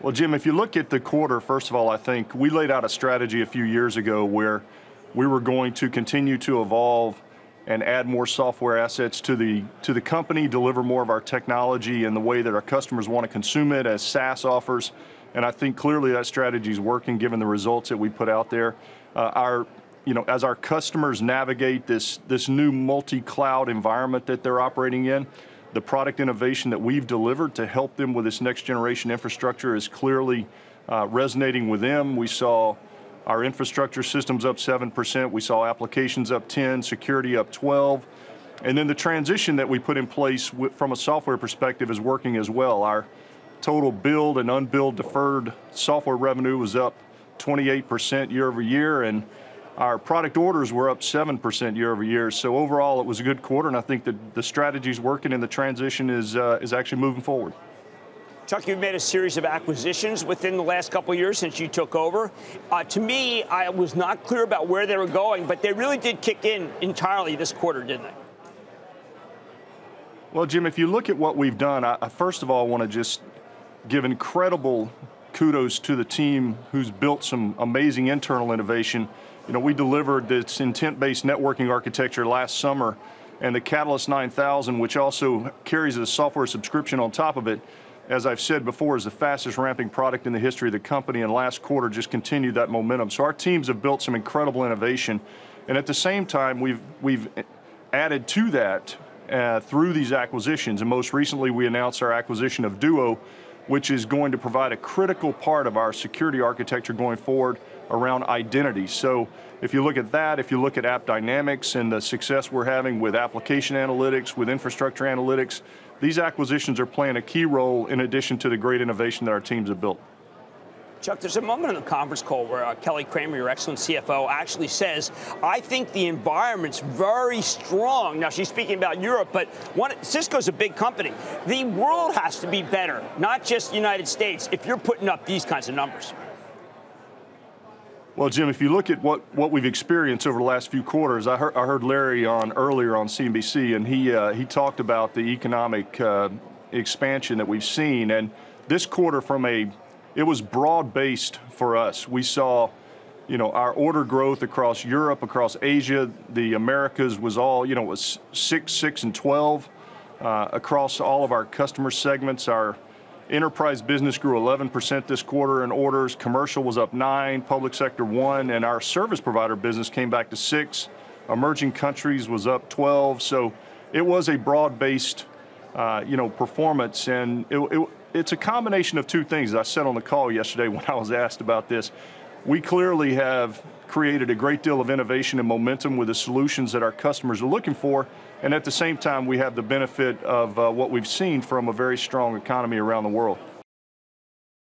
Well, Jim, if you look at the quarter, first of all, I think we laid out a strategy a few years ago where we were going to continue to evolve and add more software assets to the company, deliver more of our technology in the way that our customers want to consume it as SaaS offers. And I think clearly that strategy is working given the results that we put out there. As our customers navigate this new multi-cloud environment that they're operating in, the product innovation that we've delivered to help them with this next generation infrastructure is clearly resonating with them. We saw our infrastructure systems up 7%. We saw applications up 10, security up 12. And then the transition that we put in place from a software perspective is working as well. Our total billed and unbilled deferred software revenue was up 28% year over year, and our product orders were up 7% year over year. So overall, it was a good quarter, and I think that the strategy's working and the transition is actually moving forward. Chuck, you've made a series of acquisitions within the last couple of years since you took over. To me, I was not clear about where they were going, but they really did kick in entirely this quarter, didn't they? Well, Jim, if you look at what we've done, I first of all want to just give incredible kudos to the team who's built some amazing internal innovation. We delivered this intent-based networking architecture last summer, and the Catalyst 9000, which also carries a software subscription on top of it, as I've said before, is the fastest ramping product in the history of the company, and last quarter just continued that momentum. So our teams have built some incredible innovation, and at the same time, we've added to that through these acquisitions, and most recently we announced our acquisition of Duo, which is going to provide a critical part of our security architecture going forward around identity. So if you look at that, if you look at App Dynamics and the success we're having with application analytics, with infrastructure analytics, these acquisitions are playing a key role in addition to the great innovation that our teams have built. Chuck, there's a moment in the conference call where Kelly Kramer, your excellent CFO, actually says, I think the environment's very strong. Now, she's speaking about Europe, but Cisco's a big company. The world has to be better, not just the United States, if you're putting up these kinds of numbers. Well, Jim, if you look at what we've experienced over the last few quarters, I heard Larry earlier on CNBC, and he talked about the economic expansion that we've seen. And this quarter, it was broad-based for us. We saw, our order growth across Europe, across Asia, the Americas was all, it was 6, and 12 across all of our customer segments. Our enterprise business grew 11% this quarter in orders. Commercial was up 9, public sector 1, and our service provider business came back to 6. Emerging countries was up 12. So it was a broad-based, performance, and it's a combination of two things. As I said on the call yesterday when I was asked about this, we clearly have created a great deal of innovation and momentum with the solutions that our customers are looking for, and at the same time, we have the benefit of what we've seen from a very strong economy around the world.